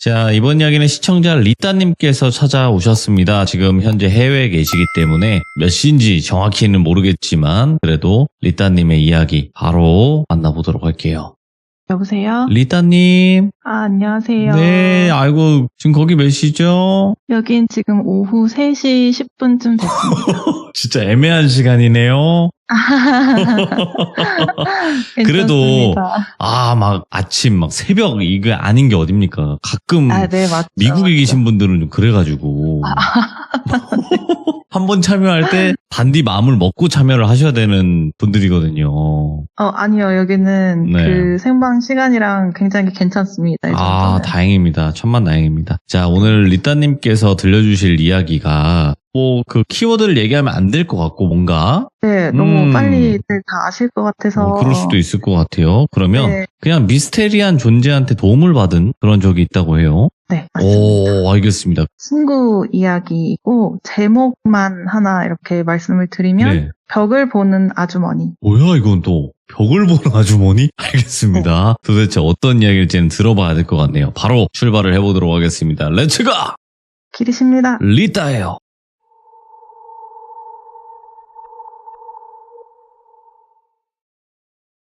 자, 이번 이야기는 시청자 리따님께서 찾아오셨습니다. 지금 현재 해외에 계시기 때문에 몇 시인지 정확히는 모르겠지만 그래도 리따님의 이야기 바로 만나보도록 할게요. 여보세요? 리따님. 안녕하세요. 네, 아이고, 지금 거기 몇 시죠? 여긴 지금 오후 3시 10분쯤 됐습니다. 진짜 애매한 시간이네요. 그래도 막 아침 막 새벽 이게 아닌 게 어딥니까? 가끔 네, 맞죠, 미국에 맞죠. 계신 분들은 좀 그래가지고 한 번 참여할 때 단디 마음을 먹고 참여를 하셔야 되는 분들이거든요. 아니요, 여기는 네. 그 생방 시간이랑 굉장히 괜찮습니다. 이 정도는. 다행입니다. 천만다행입니다. 자, 오늘 리따님께서 들려주실 이야기가 그 키워드를 얘기하면 안 될 것 같고 뭔가 네, 너무 빨리들 다 아실 것 같아서. 그럴 수도 있을 것 같아요. 그러면 네. 그냥 미스테리한 존재한테 도움을 받은 그런 적이 있다고 해요. 네, 맞습니다. 알겠습니다. 친구 이야기이고 제목만 하나 이렇게 말씀을 드리면 네. 벽을 보는 아주머니. 뭐야 이건 또 벽을 보는 아주머니? 알겠습니다. 도대체 어떤 이야기일지는 들어봐야 될 것 같네요. 바로 출발을 해보도록 하겠습니다. 렛츠가! 기리십니다. 리따예요.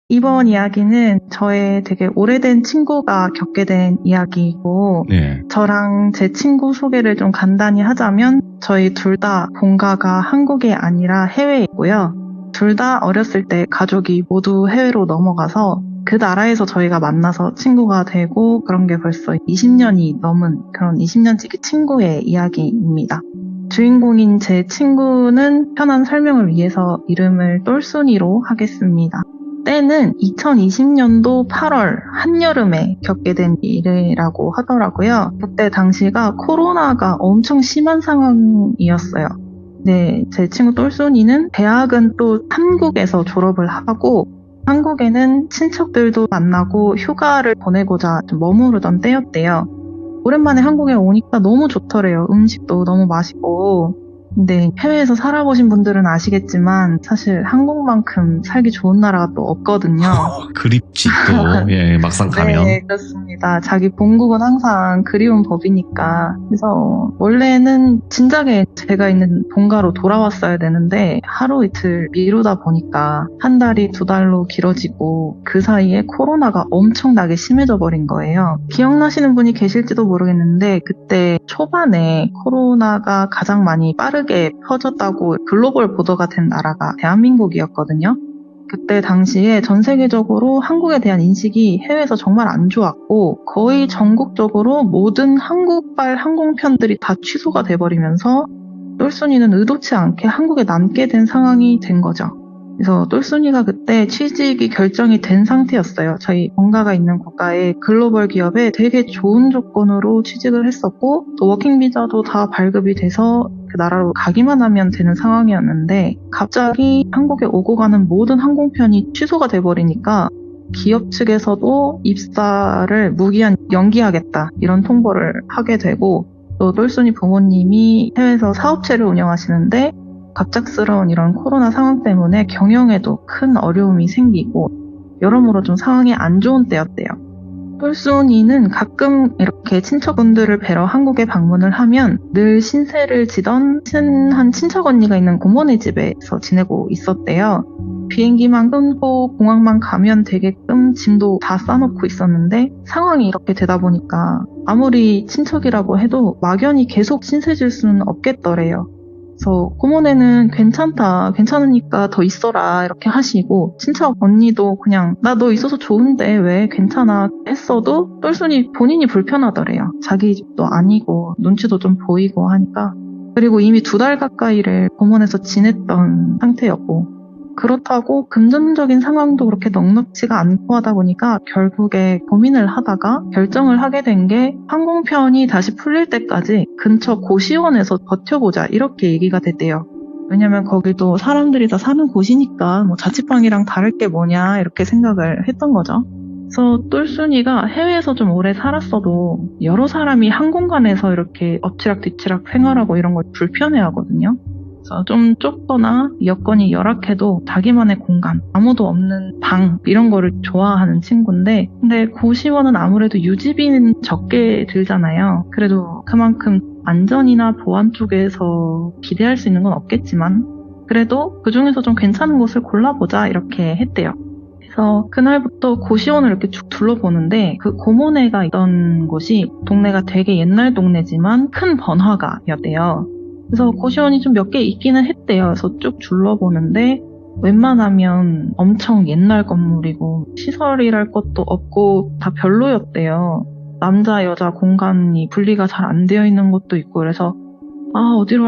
이번 이야기는 저의 되게 오래된 친구가 겪게 된 이야기이고 네. 저랑 제 친구 소개를 좀 간단히 하자면 저희 둘 다 본가가 한국이 아니라 해외이고요. 둘 다 어렸을 때 가족이 모두 해외로 넘어가서 그 나라에서 저희가 만나서 친구가 되고 그런 게 벌써 20년이 넘은 그런 20년지기 친구의 이야기입니다. 주인공인 제 친구는 편한 설명을 위해서 이름을 똘순이로 하겠습니다. 때는 2020년도 8월 한여름에 겪게 된 일이라고 하더라고요. 그때 당시가 코로나가 엄청 심한 상황이었어요. 네, 제 친구 똘순이는 대학은 또 한국에서 졸업을 하고 한국에는 친척들도 만나고 휴가를 보내고자 좀 머무르던 때였대요. 오랜만에 한국에 오니까 너무 좋더래요. 음식도 너무 맛있고. 근데 해외에서 살아보신 분들은 아시겠지만 사실 한국만큼 살기 좋은 나라가 또 없거든요. 그립지 또 막상 가면. 네, 그렇습니다. 자기 본국은 항상 그리운 법이니까. 그래서 원래는 진작에 제가 있는 본가로 돌아왔어야 되는데 하루 이틀 미루다 보니까 한 달이 두 달로 길어지고 그 사이에 코로나가 엄청나게 심해져 버린 거예요. 기억나시는 분이 계실지도 모르겠는데 그때 초반에 코로나가 가장 많이 빠르게 퍼졌다고 글로벌 보도가 된 나라가 대한민국이었거든요. 그때 당시에 전 세계적으로 한국에 대한 인식이 해외에서 정말 안 좋았고 거의 전국적으로 모든 한국발 항공편들이 다 취소가 돼버리면서 똘순이는 의도치 않게 한국에 남게 된 상황이 된 거죠. 그래서 똘순이가 그때 취직이 결정이 된 상태였어요. 저희 본가가 있는 국가의 글로벌 기업에 되게 좋은 조건으로 취직을 했었고 또 워킹 비자도 다 발급이 돼서 그 나라로 가기만 하면 되는 상황이었는데 갑자기 한국에 오고 가는 모든 항공편이 취소가 돼버리니까 기업 측에서도 입사를 무기한 연기하겠다 이런 통보를 하게 되고 또 똘순이 부모님이 해외에서 사업체를 운영하시는데 갑작스러운 이런 코로나 상황 때문에 경영에도 큰 어려움이 생기고 여러모로 좀 상황이 안 좋은 때였대요. 똘순이는 가끔 이렇게 친척분들을 뵈러 한국에 방문을 하면 늘 신세를 지던 친한 친척 언니가 있는 고모네 집에서 지내고 있었대요. 비행기만 끊고 공항만 가면 되게끔 짐도 다 싸놓고 있었는데 상황이 이렇게 되다 보니까 아무리 친척이라고 해도 막연히 계속 신세 질 수는 없겠더래요. 그래서 고모네는 괜찮으니까 더 있어라 이렇게 하시고 친척 언니도 그냥 나 너 있어서 좋은데 왜 괜찮아 했어도 똘순이 본인이 불편하더래요. 자기 집도 아니고 눈치도 좀 보이고 하니까. 그리고 이미 2달 가까이를 고모네에서 지냈던 상태였고 그렇다고 금전적인 상황도 그렇게 넉넉지가 않고 하다 보니까 결국에 고민을 하다가 결정을 하게 된 게 항공편이 다시 풀릴 때까지 근처 고시원에서 버텨보자 이렇게 얘기가 됐대요. 왜냐면 거기도 사람들이 다 사는 곳이니까 뭐 자취방이랑 다를 게 뭐냐 이렇게 생각을 했던 거죠. 그래서 똘순이가 해외에서 좀 오래 살았어도 여러 사람이 한 공간에서 이렇게 엎치락뒤치락 생활하고 이런 걸 불편해하거든요. 그래서 좀 좁거나 여건이 열악해도 자기만의 공간, 아무도 없는 방 이런 거를 좋아하는 친구인데 근데 고시원은 아무래도 유지비는 적게 들잖아요. 그래도 그만큼 안전이나 보안 쪽에서 기대할 수 있는 건 없겠지만 그래도 그중에서 좀 괜찮은 곳을 골라보자 이렇게 했대요. 그래서 그날부터 고시원을 이렇게 쭉 둘러보는데 그 고모네가 있던 곳이 동네가 되게 옛날 동네지만 큰 번화가였대요. 그래서 고시원이 좀 몇 개 있기는 했대요. 그래서 쭉 둘러보는데 웬만하면 엄청 옛날 건물이고 시설이랄 것도 없고 다 별로였대요. 남자 여자 공간이 분리가 잘 안 되어 있는 곳도 있고 그래서 어디로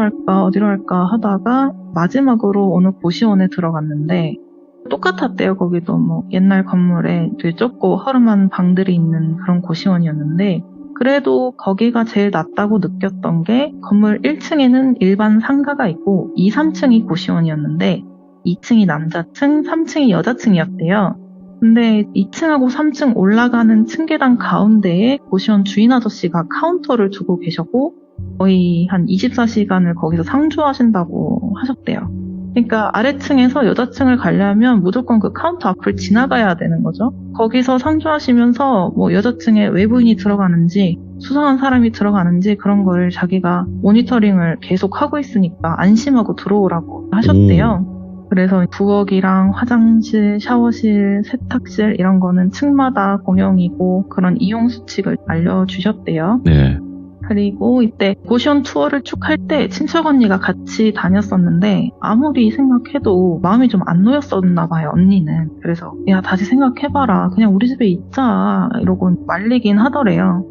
할까 하다가 마지막으로 어느 고시원에 들어갔는데 똑같았대요. 거기도 뭐 옛날 건물에 되게 좁고 허름한 방들이 있는 그런 고시원이었는데 그래도 거기가 제일 낫다고 느꼈던 게 건물 1층에는 일반 상가가 있고 2, 3층이 고시원이었는데 2층이 남자층, 3층이 여자층이었대요. 근데 2층하고 3층 올라가는 층계단 가운데에 고시원 주인 아저씨가 카운터를 두고 계셨고 거의 한 24시간을 거기서 상주하신다고 하셨대요. 그러니까 아래층에서 여자층을 가려면 무조건 그 카운터 앞을 지나가야 되는 거죠. 거기서 상주하시면서 뭐 여자층에 외부인이 들어가는지 수상한 사람이 들어가는지 그런 걸 자기가 모니터링을 계속 하고 있으니까 안심하고 들어오라고 하셨대요. 그래서 부엌이랑 화장실, 샤워실, 세탁실 이런 거는 층마다 공용이고 그런 이용 수칙을 알려주셨대요. 네. 그리고 이때 고시원 투어를 쭉 할 때 친척 언니가 같이 다녔었는데 아무리 생각해도 마음이 좀 안 놓였었나 봐요, 언니는. 그래서 야 다시 생각해봐라. 그냥 우리 집에 있자 이러고 말리긴 하더래요.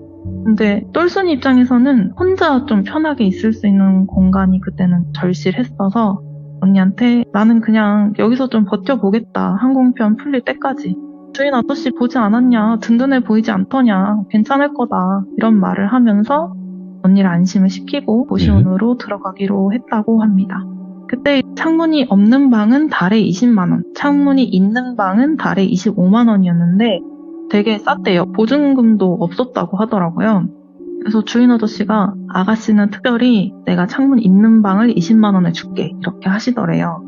근데 똘순이 입장에서는 혼자 좀 편하게 있을 수 있는 공간이 그때는 절실했어서 언니한테 나는 그냥 여기서 좀 버텨보겠다. 항공편 풀릴 때까지. 주인 아저씨 보지 않았냐? 든든해 보이지 않더냐? 괜찮을 거다. 이런 말을 하면서 언니를 안심을 시키고 고시원으로 들어가기로 했다고 합니다. 그때 창문이 없는 방은 달에 20만 원, 창문이 있는 방은 달에 25만 원이었는데 되게 쌌대요. 보증금도 없었다고 하더라고요. 그래서 주인 아저씨가 아가씨는 특별히 내가 창문 있는 방을 20만 원에 줄게 이렇게 하시더래요.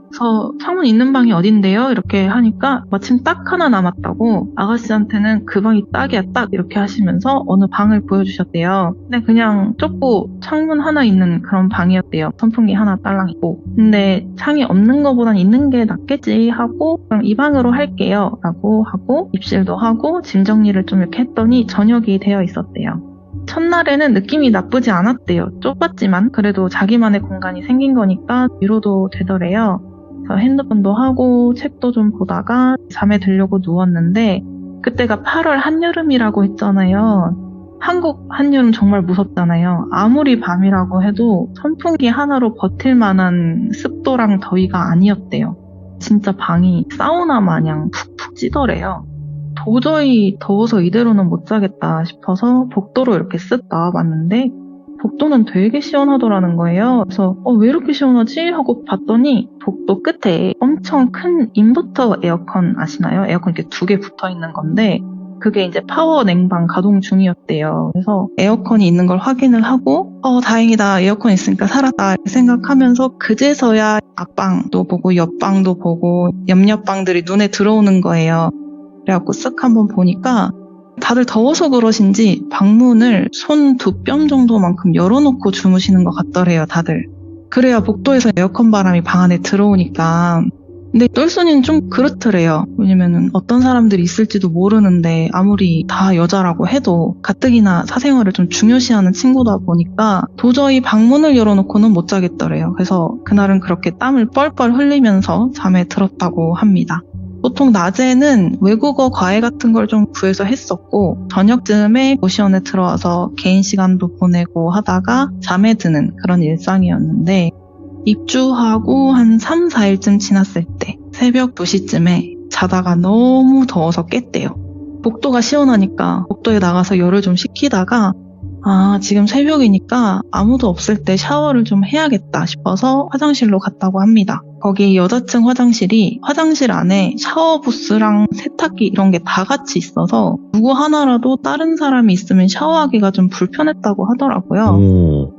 그래서 창문 있는 방이 어딘데요? 이렇게 하니까 마침 딱 하나 남았다고 아가씨한테는 그 방이 딱이야 딱 이렇게 하시면서 어느 방을 보여주셨대요. 근데 그냥 좁고 창문 하나 있는 그런 방이었대요. 선풍기 하나 딸랑 있고. 근데 창이 없는 것보단 있는 게 낫겠지 하고 그럼 이 방으로 할게요 라고 하고 입실도 하고 짐 정리를 좀 이렇게 했더니 저녁이 되어 있었대요. 첫날에는 느낌이 나쁘지 않았대요. 좁았지만 그래도 자기만의 공간이 생긴 거니까 위로도 되더래요. 그래서 핸드폰도 하고 책도 좀 보다가 잠에 들려고 누웠는데 그때가 8월 한여름이라고 했잖아요. 한국 한여름 정말 무섭잖아요. 아무리 밤이라고 해도 선풍기 하나로 버틸 만한 습도랑 더위가 아니었대요. 진짜 방이 사우나 마냥 푹푹 찌더래요. 도저히 더워서 이대로는 못 자겠다 싶어서 복도로 이렇게 쓱 나와봤는데 복도는 되게 시원하더라는 거예요. 그래서 왜 이렇게 시원하지? 하고 봤더니 복도 끝에 엄청 큰 인버터 에어컨 아시나요? 에어컨 이렇게 2개 붙어 있는 건데 그게 이제 파워 냉방 가동 중이었대요. 그래서 에어컨이 있는 걸 확인을 하고 다행이다 에어컨 있으니까 살았다 생각하면서 그제서야 앞방도 보고 옆방도 보고 옆 방들이 눈에 들어오는 거예요. 그래갖고 쓱 한번 보니까 다들 더워서 그러신지 방문을 손 2뼘 정도만큼 열어놓고 주무시는 것 같더래요, 다들. 그래야 복도에서 에어컨 바람이 방 안에 들어오니까. 근데 똘순이는 좀 그렇더래요. 왜냐면은 어떤 사람들이 있을지도 모르는데 아무리 다 여자라고 해도 가뜩이나 사생활을 좀 중요시하는 친구다 보니까 도저히 방문을 열어놓고는 못 자겠더래요. 그래서 그날은 그렇게 땀을 뻘뻘 흘리면서 잠에 들었다고 합니다. 보통 낮에는 외국어 과외 같은 걸 좀 구해서 했었고 저녁쯤에 고시원에 들어와서 개인 시간도 보내고 하다가 잠에 드는 그런 일상이었는데 입주하고 한 3, 4일쯤 지났을 때 새벽 2시쯤에 자다가 너무 더워서 깼대요. 복도가 시원하니까 복도에 나가서 열을 좀 식히다가 지금 새벽이니까 아무도 없을 때 샤워를 좀 해야겠다 싶어서 화장실로 갔다고 합니다. 거기 여자층 화장실이 화장실 안에 샤워 부스랑 세탁기 이런 게 다 같이 있어서 누구 하나라도 다른 사람이 있으면 샤워하기가 좀 불편했다고 하더라고요.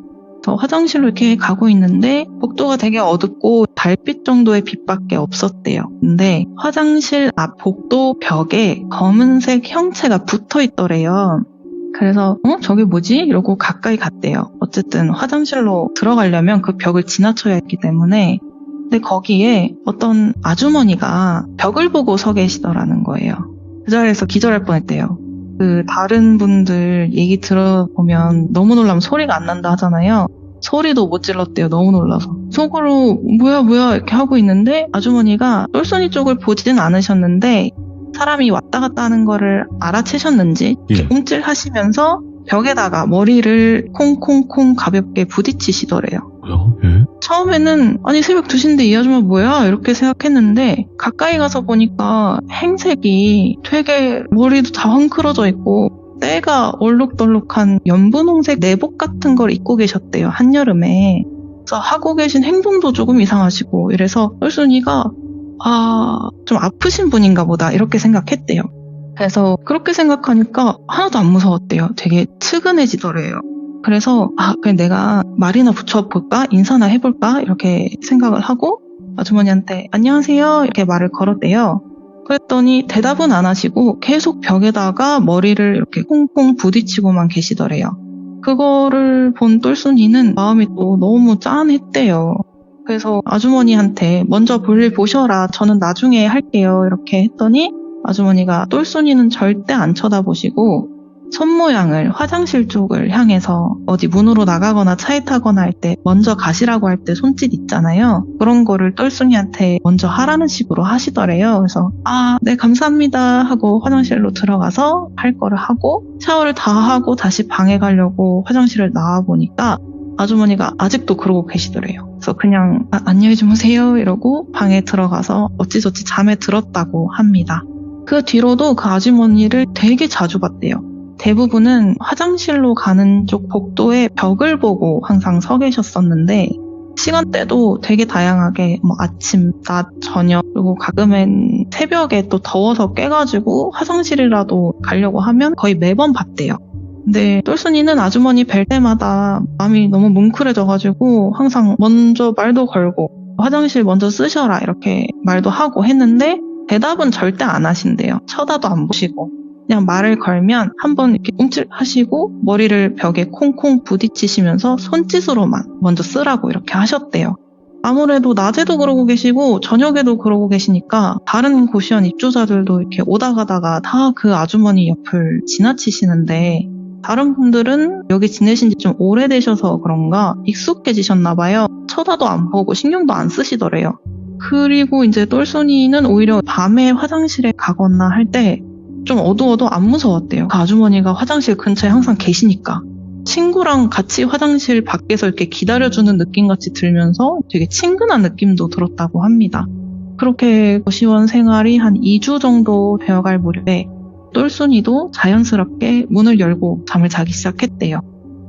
그래서 화장실로 이렇게 가고 있는데 복도가 되게 어둡고 달빛 정도의 빛밖에 없었대요. 근데 화장실 앞 복도 벽에 검은색 형체가 붙어 있더래요. 그래서 저게 뭐지? 이러고 가까이 갔대요. 어쨌든 화장실로 들어가려면 그 벽을 지나쳐야 했기 때문에. 근데 거기에 어떤 아주머니가 벽을 보고 서 계시더라는 거예요. 그 자리에서 기절할 뻔했대요. 그 다른 분들 얘기 들어보면 너무 놀라면 소리가 안 난다 하잖아요. 소리도 못 질렀대요. 너무 놀라서. 속으로 뭐야 이렇게 하고 있는데 아주머니가 똘순이 쪽을 보지는 않으셨는데 사람이 왔다 갔다 하는 거를 알아채셨는지 이렇게 움찔하시면서 벽에다가 머리를 콩콩콩 가볍게 부딪히시더래요. 뭐야? 예? 처음에는 아니 새벽 2시인데 이 아줌마 뭐야? 이렇게 생각했는데 가까이 가서 보니까 행색이 되게 머리도 다 헝클어져 있고 때가 얼룩덜룩한 연분홍색 내복 같은 걸 입고 계셨대요. 한여름에. 그래서 하고 계신 행동도 조금 이상하시고 이래서 똘순이가 좀 아프신 분인가 보다 이렇게 생각했대요. 그래서 그렇게 생각하니까 하나도 안 무서웠대요. 되게 측은해지더래요. 그래서 그냥 내가 말이나 붙여볼까? 인사나 해볼까? 이렇게 생각을 하고 아주머니한테 안녕하세요 이렇게 말을 걸었대요. 그랬더니 대답은 안 하시고 계속 벽에다가 머리를 이렇게 콩콩 부딪히고만 계시더래요. 그거를 본 똘순이는 마음이 또 너무 짠했대요. 그래서 아주머니한테 먼저 볼일 보셔라. 저는 나중에 할게요. 이렇게 했더니 아주머니가 똘순이는 절대 안 쳐다보시고 손모양을 화장실 쪽을 향해서 어디 문으로 나가거나 차에 타거나 할 때 먼저 가시라고 할 때 손짓 있잖아요. 그런 거를 똘순이한테 먼저 하라는 식으로 하시더래요. 그래서 네 감사합니다 하고 화장실로 들어가서 할 거를 하고 샤워를 다 하고 다시 방에 가려고 화장실을 나와보니까 아주머니가 아직도 그러고 계시더래요. 그래서 그냥 안녕히 주무세요 이러고 방에 들어가서 어찌저찌 잠에 들었다고 합니다. 그 뒤로도 그 아주머니를 되게 자주 봤대요. 대부분은 화장실로 가는 쪽 복도에 벽을 보고 항상 서 계셨었는데 시간대도 되게 다양하게 아침, 낮, 저녁 그리고 가끔은 새벽에 또 더워서 깨가지고 화장실이라도 가려고 하면 거의 매번 봤대요. 근데 똘순이는 아주머니 뵐 때마다 마음이 너무 뭉클해져가지고 항상 먼저 말도 걸고 화장실 먼저 쓰셔라 이렇게 말도 하고 했는데 대답은 절대 안 하신대요. 쳐다도 안 보시고 그냥 말을 걸면 한번 이렇게 움찔하시고 머리를 벽에 콩콩 부딪히시면서 손짓으로만 먼저 쓰라고 이렇게 하셨대요. 아무래도 낮에도 그러고 계시고 저녁에도 그러고 계시니까 다른 고시원 입주자들도 이렇게 오다 가다가 다 그 아주머니 옆을 지나치시는데 다른 분들은 여기 지내신 지 좀 오래되셔서 그런가 익숙해지셨나 봐요. 쳐다도 안 보고 신경도 안 쓰시더래요. 그리고 이제 똘순이는 오히려 밤에 화장실에 가거나 할 때 좀 어두워도 안 무서웠대요. 그 아주머니가 화장실 근처에 항상 계시니까. 친구랑 같이 화장실 밖에서 이렇게 기다려주는 느낌같이 들면서 되게 친근한 느낌도 들었다고 합니다. 그렇게 고시원 생활이 한 2주 정도 되어갈 무렵에 똘순이도 자연스럽게 문을 열고 잠을 자기 시작했대요.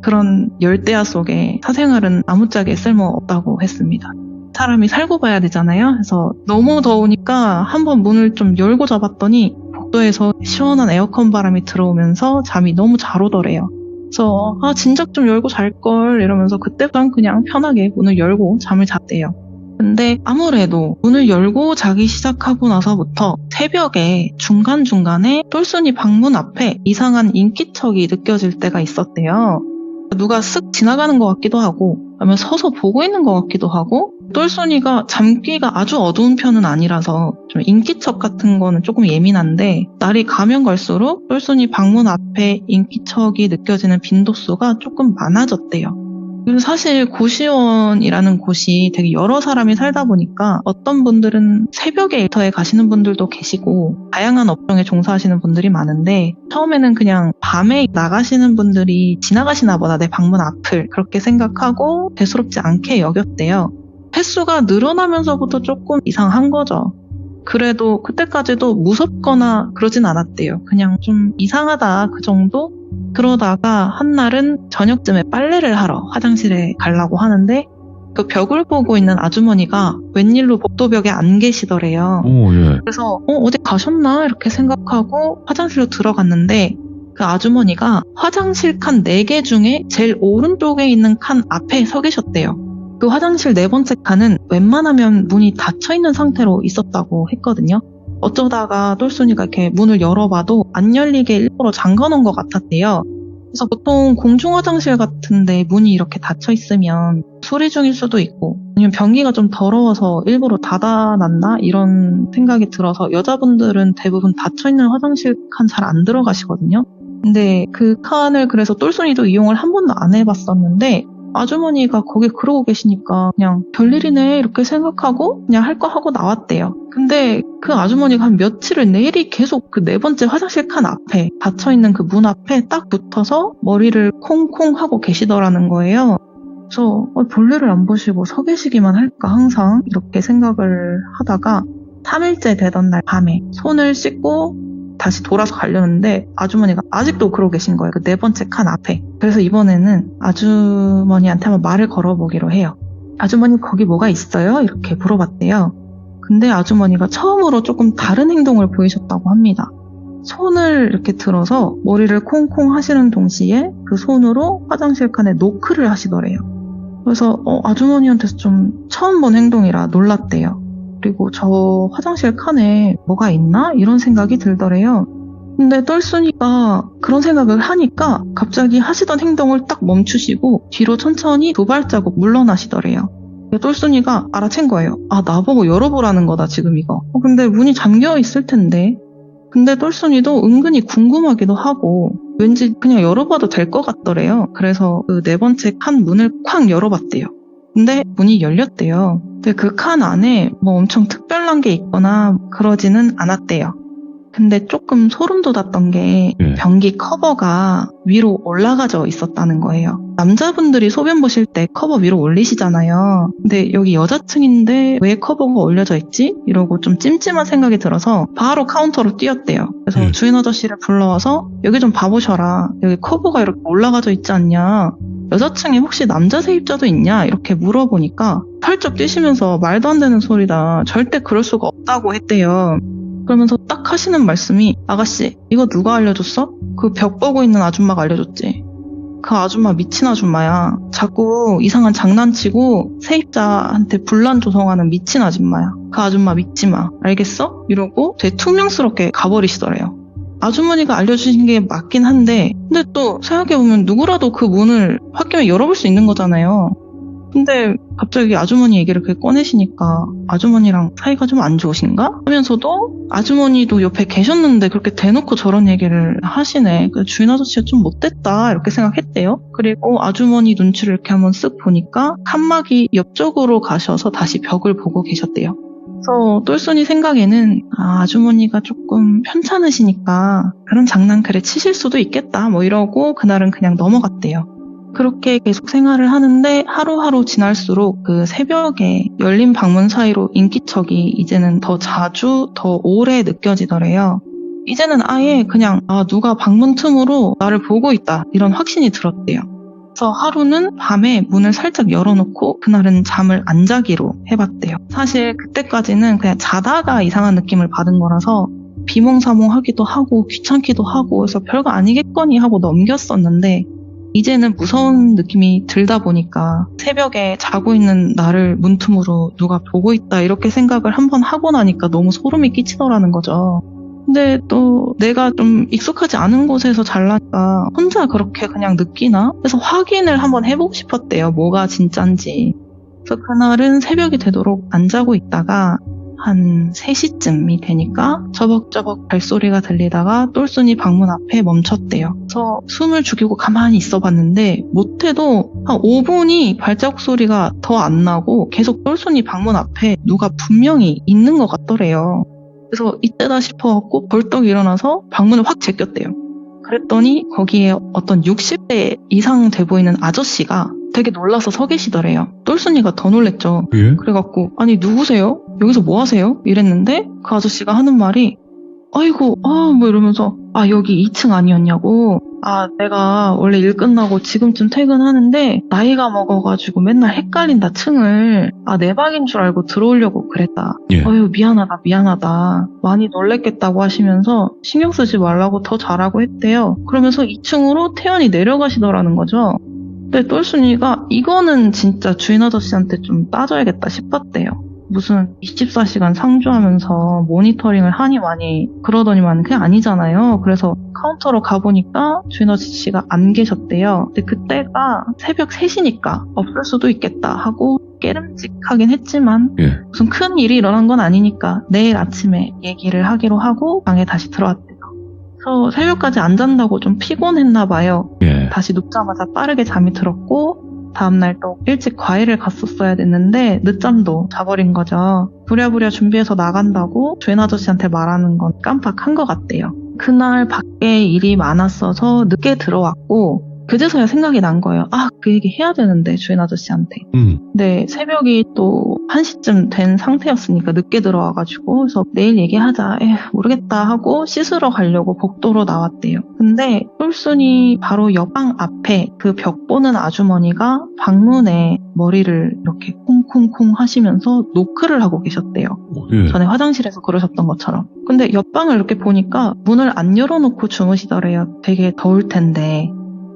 그런 열대야 속에 사생활은 아무짝에 쓸모없다고 했습니다. 사람이 살고 봐야 되잖아요. 그래서 너무 더우니까 한번 문을 좀 열고 잡았더니 복도에서 시원한 에어컨 바람이 들어오면서 잠이 너무 잘 오더래요. 그래서 진작 좀 열고 잘걸 이러면서 그때부터 그냥 편하게 문을 열고 잠을 잤대요. 근데 아무래도 문을 열고 자기 시작하고 나서부터 새벽에 중간중간에 똘순이 방문 앞에 이상한 인기척이 느껴질 때가 있었대요. 누가 쓱 지나가는 것 같기도 하고 아니면 서서 보고 있는 것 같기도 하고 똘순이가 잠귀가 아주 어두운 편은 아니라서 좀 인기척 같은 거는 조금 예민한데 날이 가면 갈수록 똘순이 방문 앞에 인기척이 느껴지는 빈도수가 조금 많아졌대요. 그리고 사실 고시원이라는 곳이 되게 여러 사람이 살다 보니까 어떤 분들은 새벽에 일터에 가시는 분들도 계시고 다양한 업종에 종사하시는 분들이 많은데 처음에는 그냥 밤에 나가시는 분들이 지나가시나 보다 내 방문 앞을 그렇게 생각하고 대수롭지 않게 여겼대요. 횟수가 늘어나면서부터 조금 이상한 거죠. 그래도 그때까지도 무섭거나 그러진 않았대요. 그냥 좀 이상하다 그 정도? 그러다가 한날은 저녁쯤에 빨래를 하러 화장실에 가려고 하는데 그 벽을 보고 있는 아주머니가 웬일로 복도벽에 안 계시더래요. 오, 예. 그래서 어디 가셨나 이렇게 생각하고 화장실로 들어갔는데 그 아주머니가 화장실 칸 4개 중에 제일 오른쪽에 있는 칸 앞에 서 계셨대요. 그 화장실 4번째 칸은 웬만하면 문이 닫혀있는 상태로 있었다고 했거든요. 어쩌다가 똘순이가 이렇게 문을 열어봐도 안 열리게 일부러 잠가놓은 것 같았대요. 그래서 보통 공중 화장실 같은데 문이 이렇게 닫혀있으면 수리 중일 수도 있고 아니면 변기가 좀 더러워서 일부러 닫아놨나 이런 생각이 들어서 여자분들은 대부분 닫혀있는 화장실 칸 잘 안 들어가시거든요. 근데 그 칸을 그래서 똘순이도 이용을 한 번도 안 해봤었는데 아주머니가 거기 그러고 계시니까 그냥 별일이네 이렇게 생각하고 그냥 할 거 하고 나왔대요. 근데 그 아주머니가 한 며칠을 내리 계속 그 4번째 화장실 칸 앞에 닫혀있는 그 문 앞에 딱 붙어서 머리를 콩콩 하고 계시더라는 거예요. 그래서 볼일을 안 보시고 서 계시기만 할까 항상 이렇게 생각을 하다가 3일째 되던 날 밤에 손을 씻고 다시 돌아서 가려는데 아주머니가 아직도 그러고 계신 거예요. 그 4번째 칸 앞에. 그래서 이번에는 아주머니한테 한번 말을 걸어보기로 해요. 아주머니 거기 뭐가 있어요? 이렇게 물어봤대요. 근데 아주머니가 처음으로 조금 다른 행동을 보이셨다고 합니다. 손을 이렇게 들어서 머리를 콩콩 하시는 동시에 그 손으로 화장실 칸에 노크를 하시더래요. 그래서 아주머니한테서 좀 처음 본 행동이라 놀랐대요. 그리고 저 화장실 칸에 뭐가 있나? 이런 생각이 들더래요. 근데 똘순이가 그런 생각을 하니까 갑자기 하시던 행동을 딱 멈추시고 뒤로 천천히 2발자국 물러나시더래요. 똘순이가 알아챈 거예요. 아, 나보고 열어보라는 거다 지금 이거. 근데 문이 잠겨 있을 텐데. 근데 똘순이도 은근히 궁금하기도 하고 왠지 그냥 열어봐도 될 것 같더래요. 그래서 그 4번째 칸 문을 쾅 열어봤대요. 근데 문이 열렸대요. 근데 그 칸 안에 뭐 엄청 특별한 게 있거나 그러지는 않았대요. 근데 조금 소름 돋았던 게 변기 커버가 위로 올라가져 있었다는 거예요. 남자분들이 소변 보실 때 커버 위로 올리시잖아요. 근데 여기 여자층인데 왜 커버가 올려져 있지? 이러고 좀 찜찜한 생각이 들어서 바로 카운터로 뛰었대요. 그래서 주인 아저씨를 불러와서 여기 좀 봐보셔라. 여기 커버가 이렇게 올라가져 있지 않냐? 여자층에 혹시 남자 세입자도 있냐? 이렇게 물어보니까 펄쩍 뛰시면서 말도 안 되는 소리다. 절대 그럴 수가 없다고 했대요. 그러면서 딱 하시는 말씀이 아가씨 이거 누가 알려줬어? 그 벽 보고 있는 아줌마가 알려줬지. 그 아줌마 미친 아줌마야. 자꾸 이상한 장난치고 세입자한테 분란 조성하는 미친 아줌마야. 그 아줌마 믿지 마. 알겠어? 이러고 되게 퉁명스럽게 가버리시더래요. 아주머니가 알려주신 게 맞긴 한데 근데 또 생각해보면 누구라도 그 문을 홧김에 열어볼 수 있는 거잖아요. 근데 갑자기 아주머니 얘기를 그렇게 꺼내시니까 아주머니랑 사이가 좀 안 좋으신가? 하면서도 아주머니도 옆에 계셨는데 그렇게 대놓고 저런 얘기를 하시네. 주인 아저씨가 좀 못됐다 이렇게 생각했대요. 그리고 아주머니 눈치를 이렇게 한번 쓱 보니까 칸막이 옆쪽으로 가셔서 다시 벽을 보고 계셨대요. 그래서 똘순이 생각에는 아주머니가 조금 편찮으시니까 그런 장난 그래 치실 수도 있겠다 뭐 이러고 그날은 그냥 넘어갔대요. 그렇게 계속 생활을 하는데 하루하루 지날수록 그 새벽에 열린 방문 사이로 인기척이 이제는 더 자주 더 오래 느껴지더래요. 이제는 아예 그냥 누가 방문 틈으로 나를 보고 있다 이런 확신이 들었대요. 그래서 하루는 밤에 문을 살짝 열어놓고 그날은 잠을 안 자기로 해봤대요. 사실 그때까지는 그냥 자다가 이상한 느낌을 받은 거라서 비몽사몽하기도 하고 귀찮기도 하고 해서 별거 아니겠거니 하고 넘겼었는데 이제는 무서운 느낌이 들다 보니까 새벽에 자고 있는 나를 문틈으로 누가 보고 있다 이렇게 생각을 한번 하고 나니까 너무 소름이 끼치더라는 거죠. 근데 또 내가 좀 익숙하지 않은 곳에서 잘나니까 혼자 그렇게 그냥 느끼나? 그래서 확인을 한번 해보고 싶었대요. 뭐가 진짠지. 그래서 그날은 새벽이 되도록 안 자고 있다가 한 3시쯤이 되니까 저벅저벅 발소리가 들리다가 똘순이 방문 앞에 멈췄대요. 그래서 숨을 죽이고 가만히 있어 봤는데 못해도 한 5분이 발자국 소리가 더 안 나고 계속 똘순이 방문 앞에 누가 분명히 있는 것 같더래요. 그래서 이때다 싶어갖고 벌떡 일어나서 방문을 확 제꼈대요. 그랬더니 거기에 어떤 60대 이상 돼 보이는 아저씨가 되게 놀라서 서 계시더래요. 똘순이가 더 놀랬죠. 예? 그래갖고 아니 누구세요? 여기서 뭐 하세요? 이랬는데 그 아저씨가 하는 말이 아이고, 뭐 이러면서, 여기 2층 아니었냐고. 내가 원래 일 끝나고 지금쯤 퇴근하는데, 나이가 먹어가지고 맨날 헷갈린다, 층을. 내 방인 줄 알고 들어오려고 그랬다. 예. 미안하다. 많이 놀랬겠다고 하시면서 신경 쓰지 말라고 더 잘하고 했대요. 그러면서 2층으로 태연이 내려가시더라는 거죠. 근데 똘순이가 이거는 진짜 주인 아저씨한테 좀 따져야겠다 싶었대요. 무슨 24시간 상주하면서 모니터링을 하니 많이 그러더니만 그게 아니잖아요. 그래서 카운터로 가보니까 주인 아저씨가 안 계셨대요. 근데 그때가 새벽 3시니까 없을 수도 있겠다 하고 깨름직하긴 했지만 예. 무슨 큰 일이 일어난 건 아니니까 내일 아침에 얘기를 하기로 하고 방에 다시 들어왔대요. 그래서 새벽까지 안 잔다고 좀 피곤했나 봐요. 예. 다시 눕자마자 빠르게 잠이 들었고 다음날 또 일찍 과외를 갔었어야 됐는데 늦잠도 자버린 거죠. 부랴부랴 준비해서 나간다고 주인 아저씨한테 말하는 건 깜빡한 것 같대요. 그날 밖에 일이 많았어서 늦게 들어왔고 그제서야 생각이 난 거예요. 그 얘기 해야 되는데 주인 아저씨한테. 근데 새벽이 또 1시쯤 된 상태였으니까 늦게 들어와가지고 그래서 내일 얘기하자. 모르겠다 하고 씻으러 가려고 복도로 나왔대요. 근데 똘순이 바로 옆방 앞에 그 벽 보는 아주머니가 방문에 머리를 이렇게 콩콩콩 하시면서 노크를 하고 계셨대요. 예. 전에 화장실에서 그러셨던 것처럼. 근데 옆방을 이렇게 보니까 문을 안 열어놓고 주무시더래요. 되게 더울 텐데.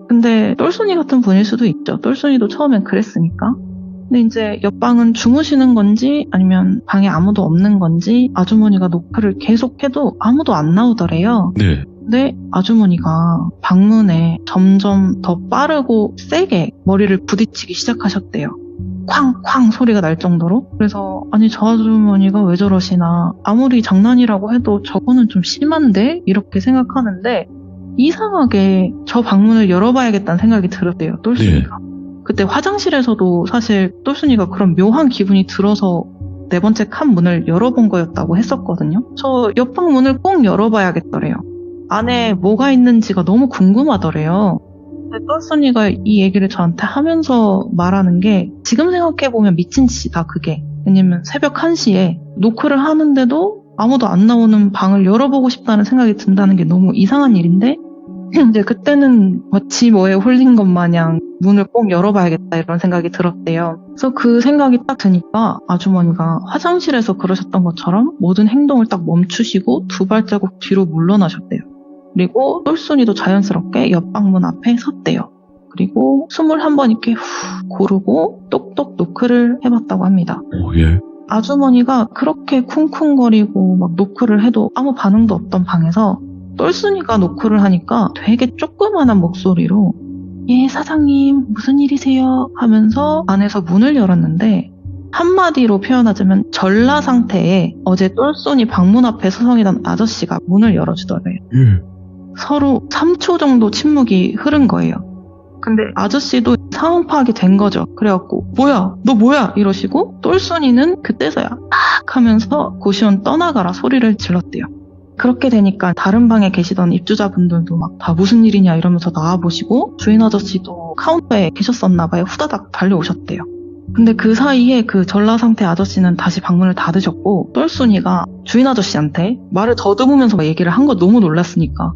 근데 똘순이 같은 분일 수도 있죠. 똘순이도 처음엔 그랬으니까. 근데 이제 옆방은 주무시는 건지 아니면 방에 아무도 없는 건지 아주머니가 노크를 계속해도 아무도 안 나오더래요. 네. 근데 아주머니가 방문에 점점 더 빠르고 세게 머리를 부딪히기 시작하셨대요. 쾅쾅 소리가 날 정도로. 그래서 아니 저 아주머니가 왜 저러시나, 아무리 장난이라고 해도 저거는 좀 심한데? 이렇게 생각하는데 이상하게 저 방문을 열어봐야겠다는 생각이 들었대요, 똘순이가. 그때 화장실에서도 사실 똘순이가 그런 묘한 기분이 들어서 4번째 칸 문을 열어본 거였다고 했었거든요. 저 옆방 문을 꼭 열어봐야겠더래요. 안에 뭐가 있는지가 너무 궁금하더래요. 근데 똘순이가 이 얘기를 저한테 하면서 말하는 게 지금 생각해보면 미친 짓이다, 그게. 왜냐면 새벽 1시에 노크를 하는데도 아무도 안 나오는 방을 열어보고 싶다는 생각이 든다는 게 너무 이상한 일인데 이제 그때는 마치 뭐에 홀린 것 마냥 문을 꼭 열어봐야겠다 이런 생각이 들었대요. 그래서 그 생각이 딱 드니까 아주머니가 화장실에서 그러셨던 것처럼 모든 행동을 딱 멈추시고 2발자국 뒤로 물러나셨대요. 그리고 똘순이도 자연스럽게 옆방문 앞에 섰대요. 그리고 숨을 한번 이렇게 후 고르고 똑똑 노크를 해봤다고 합니다. 예. 아주머니가 그렇게 쿵쿵거리고 막 노크를 해도 아무 반응도 없던 방에서 똘순이가 노크를 하니까 되게 조그만한 목소리로 예, 사장님 무슨 일이세요? 하면서 안에서 문을 열었는데 한마디로 표현하자면 전라 상태에 어제 똘순이 방문 앞에 서성이던 아저씨가 문을 열어주더래요. 서로 3초 정도 침묵이 흐른 거예요. 근데 아저씨도 상황 파악이 된 거죠. 그래갖고 뭐야 너 뭐야 이러시고 똘순이는 그때서야 딱 하면서 고시원 떠나가라 소리를 질렀대요. 그렇게 되니까 다른 방에 계시던 입주자분들도 막 다 무슨 일이냐 이러면서 나와보시고 주인 아저씨도 카운터에 계셨었나 봐요. 후다닥 달려오셨대요. 근데 그 사이에 그 전라 상태 아저씨는 다시 방문을 닫으셨고 똘순이가 주인 아저씨한테 말을 더듬으면서 얘기를 한 거 너무 놀랐으니까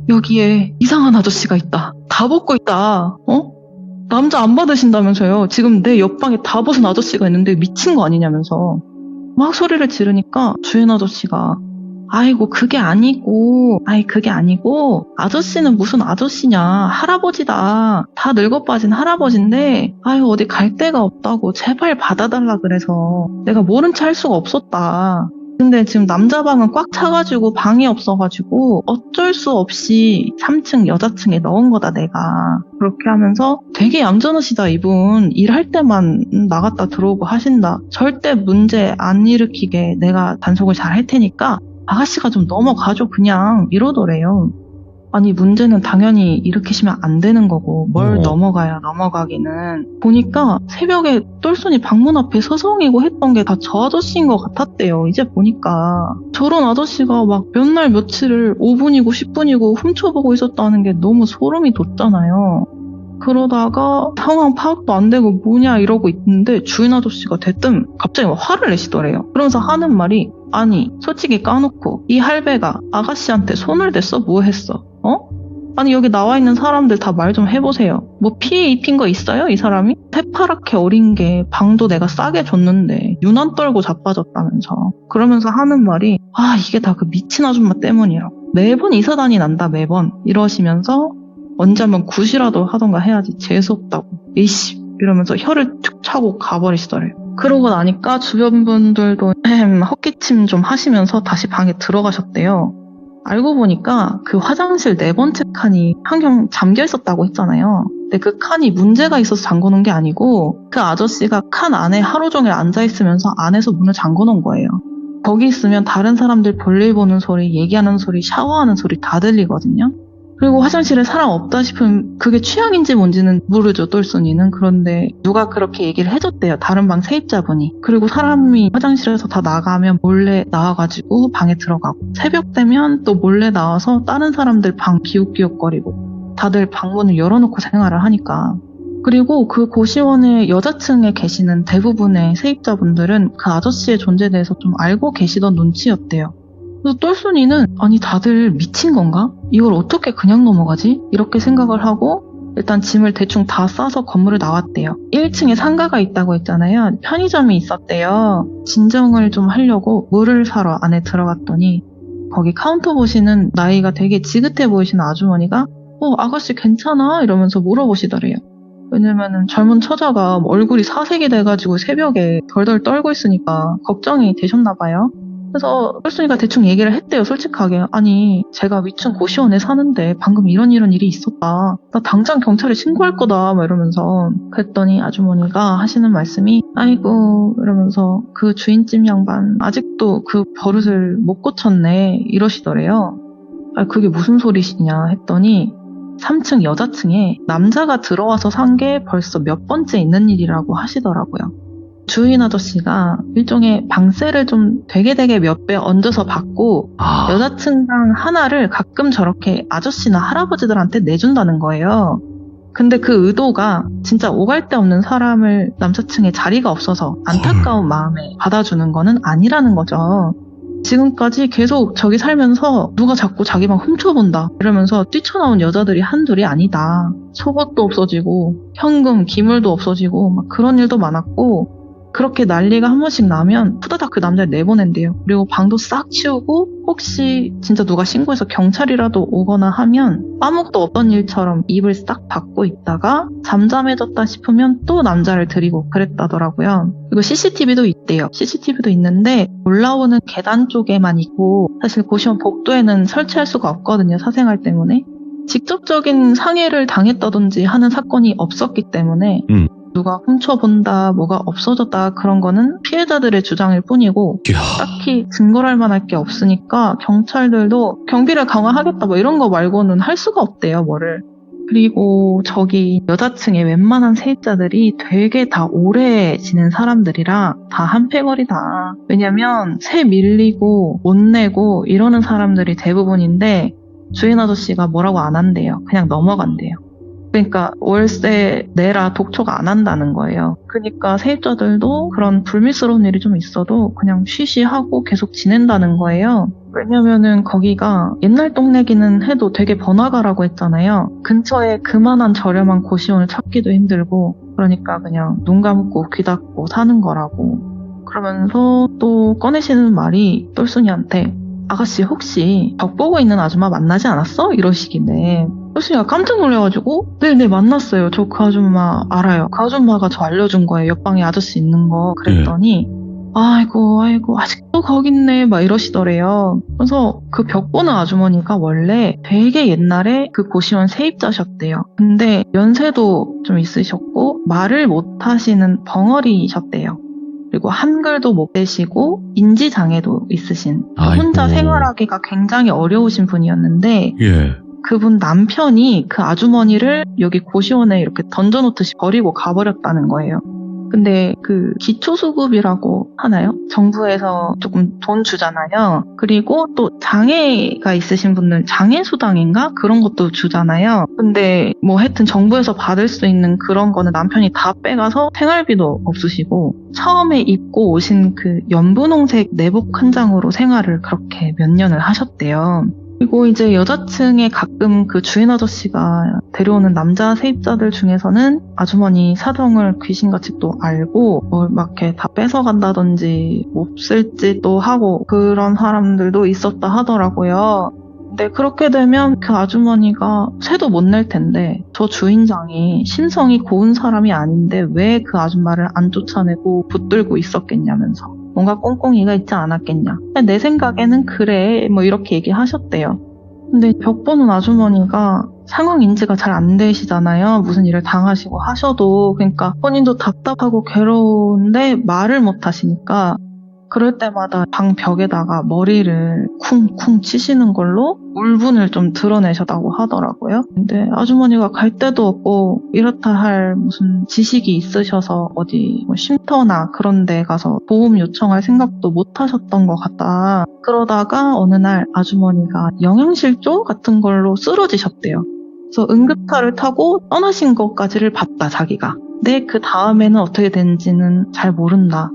여기에 이상한 아저씨가 있다. 다 벗고 있다. 남자 안 받으신다면서요. 지금 내 옆방에 다 벗은 아저씨가 있는데 미친 거 아니냐면서 막 소리를 지르니까 주인 아저씨가 아이고 그게 아니고 아저씨는 무슨 아저씨냐, 할아버지다. 다 늙어 빠진 할아버지인데 아유 어디 갈 데가 없다고 제발 받아달라 그래서 내가 모른 체 할 수가 없었다. 근데 지금 남자 방은 꽉 차가지고 방이 없어가지고 어쩔 수 없이 3층 여자층에 넣은 거다 내가. 그렇게 하면서 되게 얌전하시다 이분. 일할 때만 나갔다 들어오고 하신다. 절대 문제 안 일으키게 내가 단속을 잘 할 테니까 아가씨가 좀 넘어가죠 그냥 이러더래요. 아니 문제는 당연히 일으키시면 안 되는 거고 뭘 넘어가기는. 보니까 새벽에 똘순이 방문 앞에 서성이고 했던 게 다 저 아저씨인 것 같았대요. 이제 보니까 저런 아저씨가 막 몇 날 며칠을 5분이고 10분이고 훔쳐보고 있었다는 게 너무 소름이 돋잖아요. 그러다가 상황 파악도 안 되고 뭐냐 이러고 있는데 주인 아저씨가 대뜸 갑자기 막 화를 내시더래요. 그러면서 하는 말이 아니 솔직히 까놓고 이 할배가 아가씨한테 손을 댔어? 뭐 했어? 아니 여기 나와 있는 사람들 다 말 좀 해보세요. 뭐 피해 입힌 거 있어요? 이 사람이? 새파랗게 어린 게 방도 내가 싸게 줬는데 유난 떨고 자빠졌다면서. 그러면서 하는 말이 이게 다 그 미친 아줌마 때문이라고. 매번 이사단이 난다 매번 이러시면서 언제 한번 굿이라도 하던가 해야지 재수없다고. 이씨 이러면서 혀를 툭 차고 가버리시더래요. 그러고 나니까 주변 분들도 헛기침 좀 하시면서 다시 방에 들어가셨대요. 알고 보니까 그 화장실 4번째 칸이 한경 잠겨 있었다고 했잖아요. 근데 그 칸이 문제가 있어서 잠궈 놓은 게 아니고 그 아저씨가 칸 안에 하루 종일 앉아 있으면서 안에서 문을 잠궈 놓은 거예요. 거기 있으면 다른 사람들 볼일 보는 소리, 얘기하는 소리, 샤워하는 소리 다 들리거든요. 그리고 화장실에 사람 없다 싶으면 그게 취향인지 뭔지는 모르죠, 똘순이는. 그런데 누가 그렇게 얘기를 해줬대요, 다른 방 세입자분이. 그리고 사람이 화장실에서 다 나가면 몰래 나와가지고 방에 들어가고 새벽 되면 또 몰래 나와서 다른 사람들 방 기웃기웃거리고 다들 방문을 열어놓고 생활을 하니까. 그리고 그 고시원의 여자층에 계시는 대부분의 세입자분들은 그 아저씨의 존재에 대해서 좀 알고 계시던 눈치였대요. 그래서 똘순이는 아니 다들 미친 건가? 이걸 어떻게 그냥 넘어가지? 이렇게 생각을 하고 일단 짐을 대충 다 싸서 건물을 나왔대요. 1층에 상가가 있다고 했잖아요. 편의점이 있었대요. 진정을 좀 하려고 물을 사러 안에 들어갔더니 거기 카운터 보시는 나이가 되게 지긋해 보이시는 아주머니가 아가씨 괜찮아? 이러면서 물어보시더래요. 왜냐면은 젊은 처자가 얼굴이 사색이 돼가지고 새벽에 덜덜 떨고 있으니까 걱정이 되셨나 봐요. 그래서 똘순이가 대충 얘기를 했대요, 솔직하게. 아니 제가 위층 고시원에 사는데 방금 이런 일이 있었다. 나 당장 경찰에 신고할 거다 막 이러면서. 그랬더니 아주머니가 하시는 말씀이 아이고 이러면서 그 주인집 양반 아직도 그 버릇을 못 고쳤네 이러시더래요. 그게 무슨 소리시냐 했더니 3층 여자층에 남자가 들어와서 산 게 벌써 몇 번째 있는 일이라고 하시더라고요. 주인 아저씨가 일종의 방세를 좀 되게 몇 배 얹어서 받고 여자층 방 하나를 가끔 저렇게 아저씨나 할아버지들한테 내준다는 거예요. 근데 그 의도가 진짜 오갈 데 없는 사람을 남자층에 자리가 없어서 안타까운 마음에 받아주는 거는 아니라는 거죠. 지금까지 계속 저기 살면서 누가 자꾸 자기 방 훔쳐본다 이러면서 뛰쳐나온 여자들이 한둘이 아니다. 속옷도 없어지고 현금, 기물도 없어지고 막 그런 일도 많았고 그렇게 난리가 한 번씩 나면 후다닥 그 남자를 내보낸대요. 그리고 방도 싹 치우고 혹시 진짜 누가 신고해서 경찰이라도 오거나 하면 아무것도 없던 일처럼 입을 싹 닫고 있다가 잠잠해졌다 싶으면 또 남자를 들이고 그랬다더라고요. 그리고 CCTV도 있대요. CCTV도 있는데 올라오는 계단 쪽에만 있고 사실 고시원 복도에는 설치할 수가 없거든요. 사생활 때문에. 직접적인 상해를 당했다든지 하는 사건이 없었기 때문에 누가 훔쳐본다, 뭐가 없어졌다 그런 거는 피해자들의 주장일 뿐이고 딱히 증거를 할 만할 게 없으니까 경찰들도 경비를 강화하겠다 뭐 이런 거 말고는 할 수가 없대요, 뭐를. 그리고 저기 여자층에 웬만한 세입자들이 되게 다 오래 지낸 사람들이라 다 한패거리다. 왜냐면 세 밀리고 못 내고 이러는 사람들이 대부분인데 주인 아저씨가 뭐라고 안 한대요. 그냥 넘어간대요. 그러니까 월세 내라 독촉 안 한다는 거예요. 그러니까 세입자들도 그런 불미스러운 일이 좀 있어도 그냥 쉬쉬하고 계속 지낸다는 거예요. 왜냐면은 거기가 옛날 동네기는 해도 되게 번화가라고 했잖아요. 근처에 그만한 저렴한 고시원을 찾기도 힘들고 그러니까 그냥 눈 감고 귀 닫고 사는 거라고. 그러면서 또 꺼내시는 말이 똘순이한테 아가씨 혹시 벽 보고 있는 아줌마 만나지 않았어? 이러시길래 똘순이가 깜짝 놀라가지고 네 만났어요. 저 그 아줌마 알아요. 그 아줌마가 저 알려준 거예요. 옆방에 아저씨 있는 거. 그랬더니 아이고 아직도 거기 있네 막 이러시더래요. 그래서 그 벽 보는 아주머니가 원래 되게 옛날에 그 고시원 세입자셨대요. 근데 연세도 좀 있으셨고 말을 못 하시는 벙어리셨대요. 그리고 한글도 못 배시고 인지장애도 있으신 혼자 생활하기가 굉장히 어려우신 분이었는데 그분 남편이 그 아주머니를 여기 고시원에 이렇게 던져놓듯이 버리고 가버렸다는 거예요. 근데 그 기초수급이라고 하나요? 정부에서 조금 돈 주잖아요. 그리고 또 장애가 있으신 분들 장애수당인가? 그런 것도 주잖아요. 근데 뭐 하여튼 정부에서 받을 수 있는 그런 거는 남편이 다 빼가서 생활비도 없으시고 처음에 입고 오신 그 연분홍색 내복 한 장으로 생활을 그렇게 몇 년을 하셨대요. 그리고 이제 여자층에 가끔 그 주인 아저씨가 데려오는 남자 세입자들 중에서는 아주머니 사정을 귀신같이 또 알고 뭘 막 이렇게 다 뺏어간다든지 못 쓸지도 하고 그런 사람들도 있었다 하더라고요. 근데 그렇게 되면 그 아주머니가 세도 못 낼 텐데 저 주인장이 신성이 고운 사람이 아닌데 왜 그 아줌마를 안 쫓아내고 붙들고 있었겠냐면서 뭔가 꽁꽁이가 있지 않았겠냐. 내 생각에는 그래 뭐 이렇게 얘기하셨대요. 근데 벽 보는 아주머니가 상황 인지가 잘 안 되시잖아요. 무슨 일을 당하시고 하셔도. 그러니까 본인도 답답하고 괴로운데 말을 못 하시니까 그럴 때마다 방 벽에다가 머리를 쿵쿵 치시는 걸로 울분을 좀 드러내셨다고 하더라고요. 근데 아주머니가 갈 데도 없고 이렇다 할 무슨 지식이 있으셔서 어디 뭐 쉼터나 그런 데 가서 보험 요청할 생각도 못 하셨던 것 같다. 그러다가 어느 날 아주머니가 영양실조 같은 걸로 쓰러지셨대요. 그래서 응급차를 타고 떠나신 것까지를 봤다, 자기가. 근데 그 다음에는 어떻게 된지는 잘 모른다.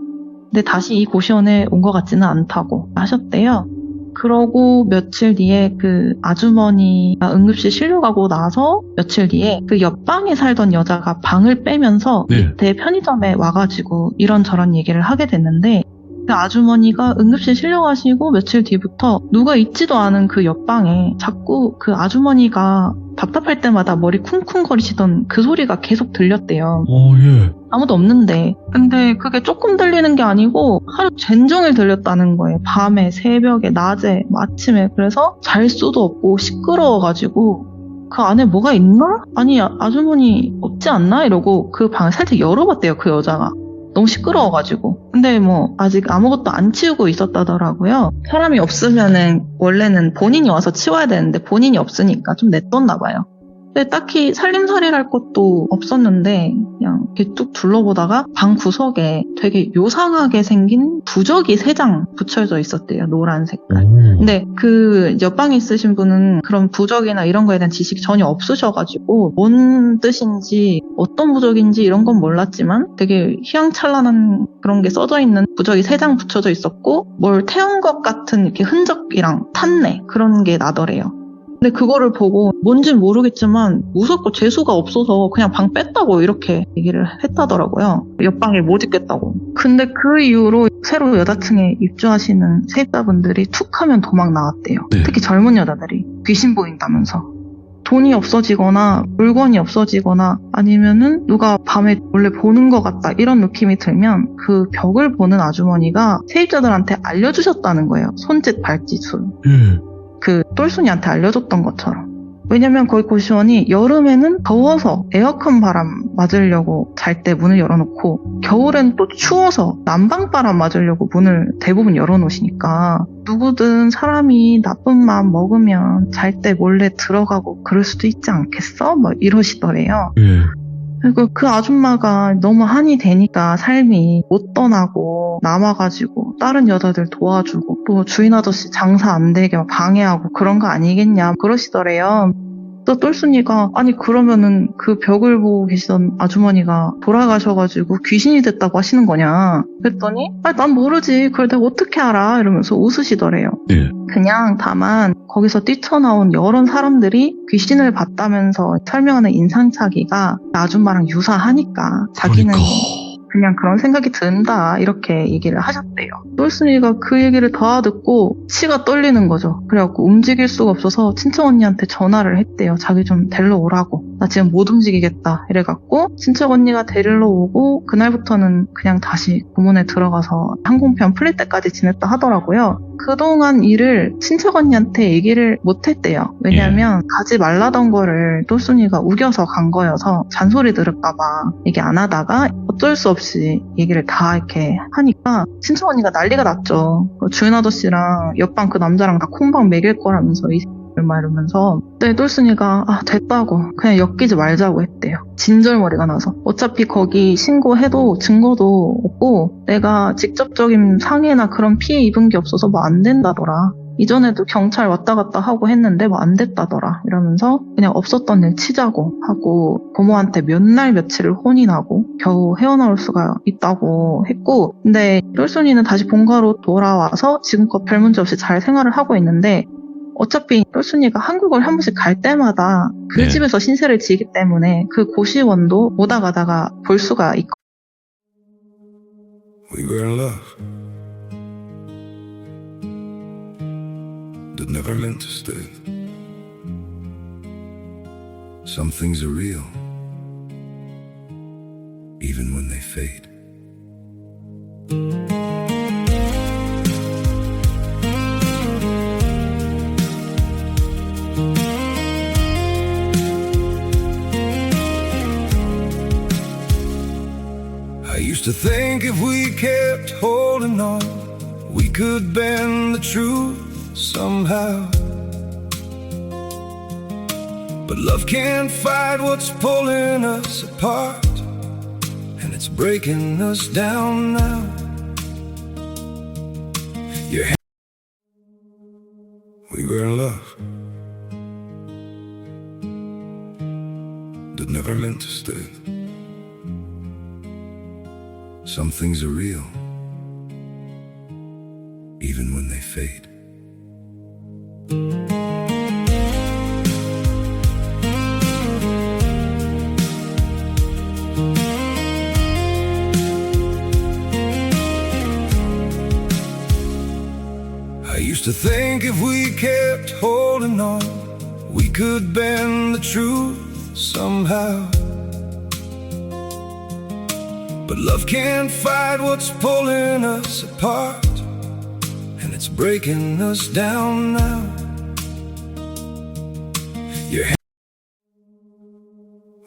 근데 다시 이 고시원에 온 것 같지는 않다고 하셨대요. 그러고 며칠 뒤에 그 아주머니가 응급실 실려가고 나서 며칠 뒤에 그 옆방에 살던 여자가 방을 빼면서 밑에 편의점에 와가지고 이런저런 얘기를 하게 됐는데 그 아주머니가 응급실 실려가시고 며칠 뒤부터 누가 있지도 않은 그 옆방에 자꾸 그 아주머니가 답답할 때마다 머리 쿵쿵거리시던 그 소리가 계속 들렸대요. 예. 아무도 없는데. 근데 그게 조금 들리는 게 아니고 하루 종일 들렸다는 거예요. 밤에, 새벽에, 낮에, 아침에. 그래서 잘 수도 없고 시끄러워가지고 그 안에 뭐가 있나? 아니 아주머니 없지 않나? 이러고 그 방을 살짝 열어봤대요. 그 여자가. 너무 시끄러워가지고. 근데 뭐 아직 아무것도 안 치우고 있었다더라고요. 사람이 없으면은 원래는 본인이 와서 치워야 되는데 본인이 없으니까 좀 냅뒀나 봐요. 근데 딱히 살림살이를 할 것도 없었는데 그냥 이렇게 쭉 둘러보다가 방 구석에 되게 요상하게 생긴 부적이 3장 붙여져 있었대요. 노란 색깔. 근데 그 옆방에 있으신 분은 그런 부적이나 이런 거에 대한 지식이 전혀 없으셔가지고 뭔 뜻인지 어떤 부적인지 이런 건 몰랐지만 되게 휘황찬란한 그런 게 써져 있는 부적이 3장 붙여져 있었고 뭘 태운 것 같은 이렇게 흔적이랑 탄내 그런 게 나더래요. 근데 그거를 보고 뭔진 모르겠지만 무섭고 재수가 없어서 그냥 방 뺐다고 이렇게 얘기를 했다더라고요. 옆방에 못 있겠다고. 근데 그 이후로 새로 여자층에 입주하시는 세입자분들이 툭 하면 도망 나왔대요. 특히 젊은 여자들이 귀신 보인다면서. 돈이 없어지거나 물건이 없어지거나 아니면은 누가 밤에 몰래 보는 것 같다 이런 느낌이 들면 그 벽을 보는 아주머니가 세입자들한테 알려주셨다는 거예요. 손짓 발짓을. 그 똘순이한테 알려줬던 것처럼. 왜냐면 거기 고시원이 여름에는 더워서 에어컨 바람 맞으려고 잘 때 문을 열어놓고 겨울엔 또 추워서 난방바람 맞으려고 문을 대부분 열어놓으시니까 누구든 사람이 나쁜 마음 먹으면 잘 때 몰래 들어가고 그럴 수도 있지 않겠어? 뭐 이러시더래요. 그리고 그 아줌마가 너무 한이 되니까 삶이 못 떠나고 남아가지고 다른 여자들 도와주고 또 주인 아저씨 장사 안 되게 막 방해하고 그런 거 아니겠냐 그러시더래요. 또 똘순이가 아니 그러면은 그 벽을 보고 계시던 아주머니가 돌아가셔가지고 귀신이 됐다고 하시는 거냐 그랬더니 아니 난 모르지 그걸 내가 어떻게 알아 이러면서 웃으시더래요. 그냥 다만 거기서 뛰쳐나온 여러 사람들이 귀신을 봤다면서 설명하는 인상착의가 아줌마랑 유사하니까 자기는 그냥 그런 생각이 든다 이렇게 얘기를 하셨대요. 똘순이가 그 얘기를 다 듣고 치가 떨리는 거죠. 그래갖고 움직일 수가 없어서 친척 언니한테 전화를 했대요. 자기 좀 데리러 오라고. 나 지금 못 움직이겠다 이래갖고 친척 언니가 데리러 오고 그날부터는 그냥 다시 고문에 들어가서 항공편 풀릴 때까지 지냈다 하더라고요. 그동안 일을 친척 언니한테 얘기를 못했대요. 왜냐면 가지 말라던 거를 똘순이가 우겨서 간 거여서 잔소리 들을까봐 얘기 안 하다가 어쩔 수 없이 얘기를 다 이렇게 하니까 친척 언니가 난리가 났죠. 주인 아저씨랑 옆방 그 남자랑 다 콩밥 먹일 거라면서 막 이러면서 네, 똘순이가 됐다고 그냥 엮이지 말자고 했대요. 진절머리가 나서 어차피 거기 신고해도 증거도 없고 내가 직접적인 상해나 그런 피해 입은 게 없어서 뭐 안 된다더라. 이전에도 경찰 왔다 갔다 하고 했는데 뭐 안 됐다더라 이러면서 그냥 없었던 일 치자고 하고 고모한테 몇 날 며칠을 혼이 나고 겨우 헤어나올 수가 있다고 했고, 근데 똘순이는 다시 본가로 돌아와서 지금껏 별 문제 없이 잘 생활을 하고 있는데 어차피 똘순이가 한국을 한 번씩 갈 때마다 그 네. 집에서 신세를 지기 때문에 그 고시원도 오다 가다가 볼 수가 있고. We were in love, but never meant to stay. Some things are real, even when they fade. I used to think if we kept holding on, we could bend the truth somehow. But love can't fight what's pulling us apart, and it's breaking us down now. We were in love, but never meant to stay. Some things are real, even when they fade. I used to think if we kept holding on, we could bend the truth somehow. But love can't fight what's pulling us apart, and it's breaking us down now.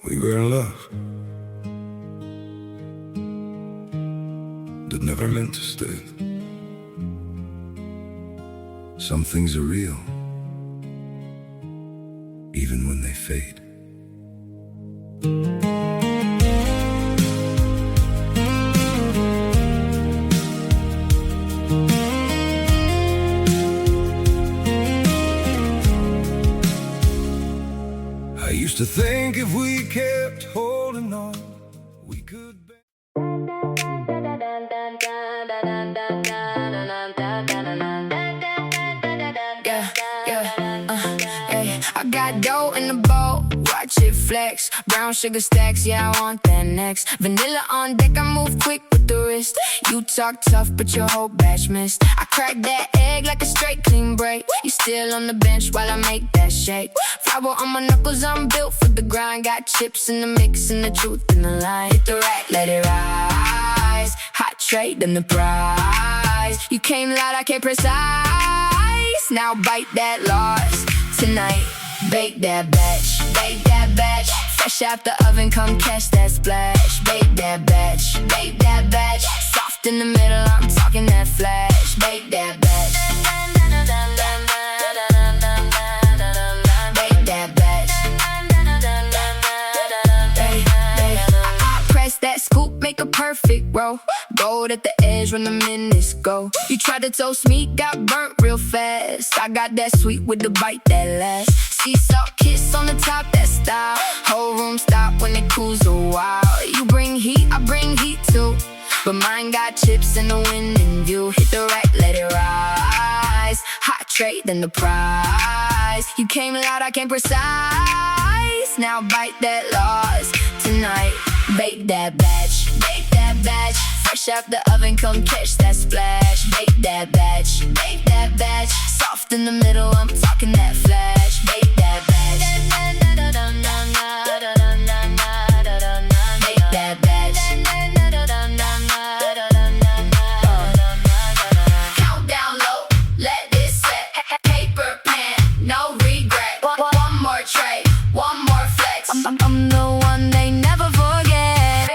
We were in love, but never meant to stay. Some things are real, even when they fade. I used to think if we kept holding on, we could. I got dough in the bowl, watch it flex. Brown sugar stacks, yeah, I want that next. Vanilla on deck, I move quick with the wrist. You talk tough, but your whole batch missed. I crack that egg like a straight clean break. You still on the bench while I make that shake. Flour on my knuckles, I'm built for the grind. Got chips in the mix and the truth in the line. Hit the rack, let it rise. Hot trade and the prize. You came loud, I came precise. Now bite that loss tonight. Bake that batch, bake that batch. Fresh out the oven, come catch that splash. Bake that batch, bake that batch. Soft in the middle, I'm talking that flash. Bake that batch, bake that batch. I press that scoop, make a perfect roll. Gold at the edge when the minutes go. You tried to toast me, got burnt real fast. I got that sweet with the bite that lasts. Sea salt kiss on the top, that style. Whole room stop when it cools a while. You bring heat, I bring heat too. But mine got chips in the wind in view. Hit the rack, let it rise. Hot trade, then the prize. You came loud, I came precise. Now bite that loss tonight. Bake that batch, bake that batch. Fresh out the oven, come catch that splash. Bake that batch, bake that batch. Soft in the middle, I'm talking that flash. Bake that batch, bake that batch. Countdown low, let it set. Paper pan, no regret. One more tray, one more flex. I'm the one they never forget.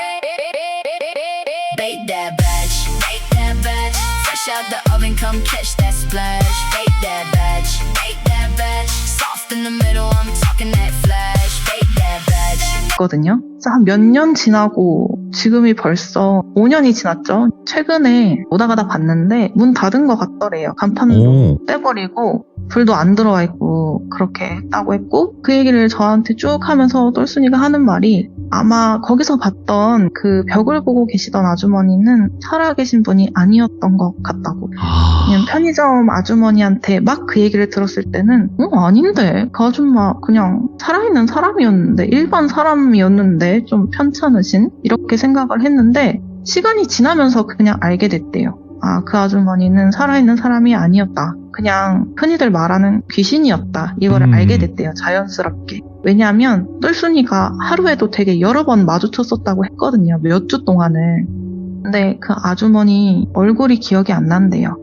Bake that batch, bake that batch. Fresh out the oven, come catch that splash. Bake that badge, bake that badge. Soft in the middle, I'm talking that flash, bake that badge. 있거든요. 그래서 한 몇 년 지나고 지금이 벌써 5년이 지났죠. 최근에 오다 가다 봤는데 문 닫은 것 같더래요. 간판도 오. 떼버리고 불도 안 들어와 있고 그렇게 했다고 했고, 그 얘기를 저한테 쭉 하면서 똘순이가 하는 말이, 아마 거기서 봤던 그 벽을 보고 계시던 아주머니는 살아계신 분이 아니었던 것 같다고. 그냥 편의점 아주머니한테 막 그 얘기를 들었을 때는 아닌데 그 아줌마 그냥 살아있는 사람이었는데, 일반 사람이었는데 좀 편찮으신, 이렇게 생각을 했는데 시간이 지나면서 그냥 알게 됐대요. 아, 그 아주머니는 살아있는 사람이 아니었다, 그냥 흔히들 말하는 귀신이었다, 이거를 알게 됐대요. 자연스럽게. 왜냐하면 똘순이가 하루에도 되게 여러 번 마주쳤었다고 했거든요. 몇 주 동안을. 근데 그 아주머니 얼굴이 기억이 안 난대요.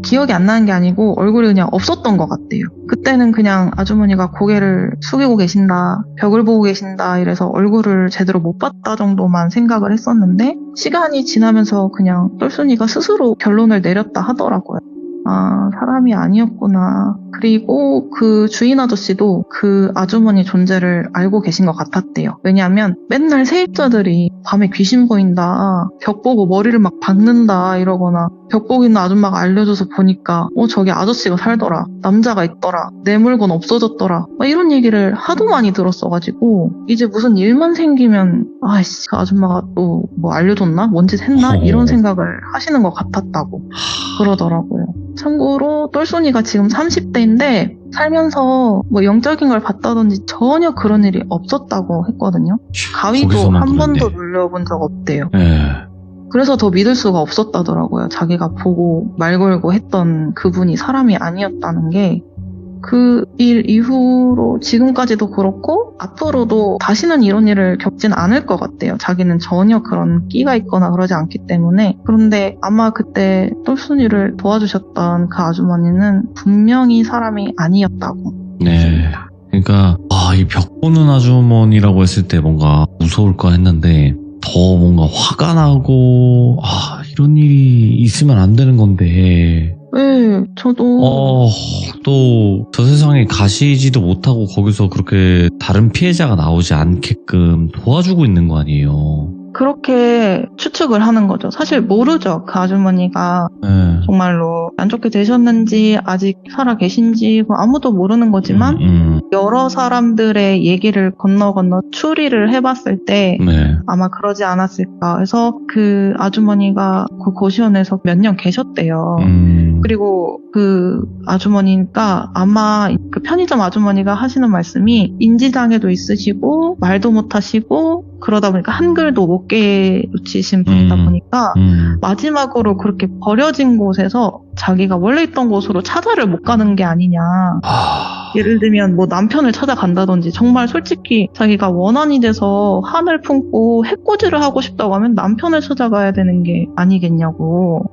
기억이 안 나는 게 아니고 얼굴이 그냥 없었던 것 같대요. 그때는 그냥 아주머니가 고개를 숙이고 계신다, 벽을 보고 계신다 이래서 얼굴을 제대로 못 봤다 정도만 생각을 했었는데, 시간이 지나면서 그냥 똘순이가 스스로 결론을 내렸다 하더라고요. 아, 사람이 아니었구나. 그리고 그 주인 아저씨도 그 아주머니 존재를 알고 계신 것 같았대요. 왜냐하면 맨날 세입자들이 밤에 귀신 보인다, 벽 보고 머리를 막 박는다 이러거나, 벽 보고 있는 아줌마가 알려줘서 보니까 저기 아저씨가 살더라, 남자가 있더라, 내 물건 없어졌더라, 막 이런 얘기를 하도 많이 들었어가지고 이제 무슨 일만 생기면 아이씨, 그 아줌마가 또 뭐 알려줬나? 뭔 짓 했나? 이런 생각을 하시는 것 같았다고 그러더라고요. 참고로 똘순이가 지금 30대인데 살면서 뭐 영적인 걸 봤다든지 전혀 그런 일이 없었다고 했거든요. 가위도 거기서만 한 그런데. 번도 눌려본 적 없대요. 예. 그래서 더 믿을 수가 없었다더라고요. 자기가 보고 말 걸고 했던 그분이 사람이 아니었다는 게. 그 일 이후로 지금까지도 그렇고 앞으로도 다시는 이런 일을 겪진 않을 것 같대요. 자기는 전혀 그런 끼가 있거나 그러지 않기 때문에. 그런데 아마 그때 똘순이를 도와주셨던 그 아주머니는 분명히 사람이 아니었다고. 네. 그러니까 이 벽 보는 아주머니라고 했을 때 뭔가 무서울까 했는데 더 뭔가 화가 나고 이런 일이 있으면 안 되는 건데. 네, 저도 또 저 세상에 가시지도 못하고 거기서 그렇게 다른 피해자가 나오지 않게끔 도와주고 있는 거 아니에요. 그렇게 추측을 하는 거죠. 사실 모르죠. 그 아주머니가 네. 정말로 안 좋게 되셨는지 아직 살아 계신지 아무도 모르는 거지만 여러 사람들의 얘기를 건너 추리를 해봤을 때 네. 아마 그러지 않았을까 해서 그 아주머니가 그 고시원에서 몇 년 계셨대요. 그리고 그 아주머니가 아마 그 편의점 아주머니가 하시는 말씀이 인지장애도 있으시고 말도 못하시고 그러다 보니까 한글도 못 깨우치신 분이다 보니까 마지막으로 그렇게 버려진 곳에서 자기가 원래 있던 곳으로 찾아를 못 가는 게 아니냐. 예를 들면 뭐 남편을 찾아간다든지, 정말 솔직히 자기가 원한이 돼서 한을 품고 해코지를 하고 싶다고 하면 남편을 찾아가야 되는 게 아니겠냐고.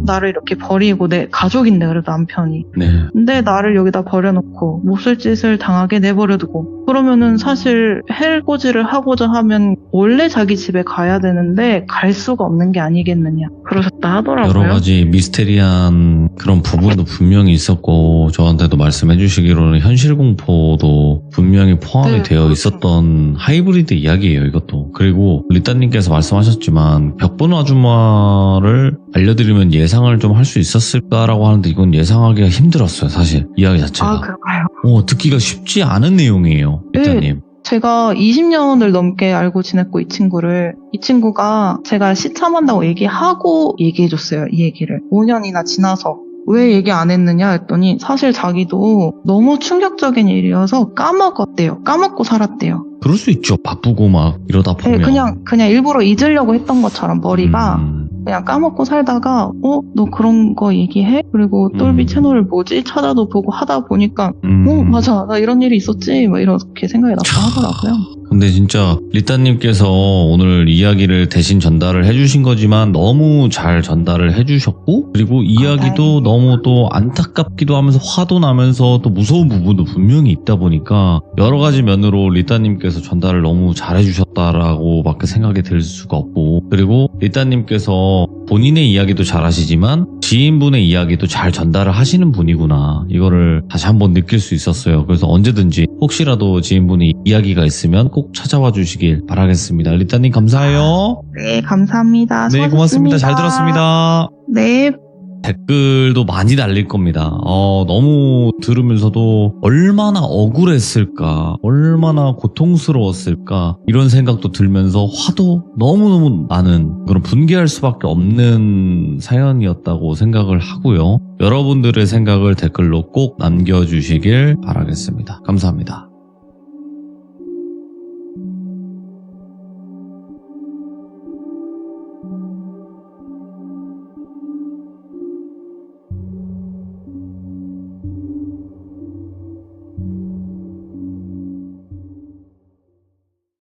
나를 이렇게 버리고, 내 가족인데 그래도 남편이. 네. 근데 나를 여기다 버려놓고 몹쓸 짓을 당하게 내버려두고, 그러면은 사실 해코지를 하고자 하면 원래 자기 집에 가야 되는데 갈 수가 없는 게 아니겠느냐 그러셨다 하더라고요. 여러 가지 미스테리한 그런 부분도 분명히 있었고, 저한테도 말씀해 주시기로는 현실공포도 분명히 포함이 네, 되어 그렇죠. 있었던 하이브리드 이야기예요, 이것도. 그리고 리따님께서 말씀하셨지만 벽 보는 아줌마를 알려드리면 예상을 좀 할 수 있었을까라고 하는데, 이건 예상하기가 힘들었어요, 사실 이야기 자체가. 아, 그런가요? 듣기가 쉽지 않은 내용이에요, 리따님. 제가 20년을 넘게 알고 지냈고, 이 친구가 제가 시참한다고 얘기하고 얘기해줬어요, 이 얘기를. 5년이나 지나서. 왜 얘기 안 했느냐 했더니 사실 자기도 너무 충격적인 일이어서 까먹었대요. 까먹고 살았대요. 그럴 수 있죠, 바쁘고 막 이러다 보면. 네, 그냥 일부러 잊으려고 했던 것처럼 머리가 그냥 까먹고 살다가 너 그런 거 얘기해? 그리고 똘비 채널을 뭐지? 찾아도 보고 하다 보니까 맞아, 나 이런 일이 있었지, 막 이렇게 생각이 났다 하더라고요. 근데 진짜 리따님께서 오늘 이야기를 대신 전달을 해주신 거지만 너무 잘 전달을 해주셨고, 그리고 이야기도 너무 또 안타깝기도 하면서 화도 나면서 또 무서운 부분도 분명히 있다 보니까 여러 가지 면으로 리따님께서 전달을 너무 잘 해주셨다라고 밖에 생각이 들 수가 없고, 그리고 리따님께서 본인의 이야기도 잘 하시지만 지인분의 이야기도 잘 전달을 하시는 분이구나. 이거를 다시 한번 느낄 수 있었어요. 그래서 언제든지 혹시라도 지인분이 이야기가 있으면 꼭 찾아와 주시길 바라겠습니다. 리따님 감사해요. 네, 감사합니다. 네, 고맙습니다. 잘 들었습니다. 네. 댓글도 많이 달릴 겁니다. 너무 들으면서도 얼마나 억울했을까, 얼마나 고통스러웠을까 이런 생각도 들면서 화도 너무너무 나는 그런 분개할 수밖에 없는 사연이었다고 생각을 하고요. 여러분들의 생각을 댓글로 꼭 남겨주시길 바라겠습니다. 감사합니다.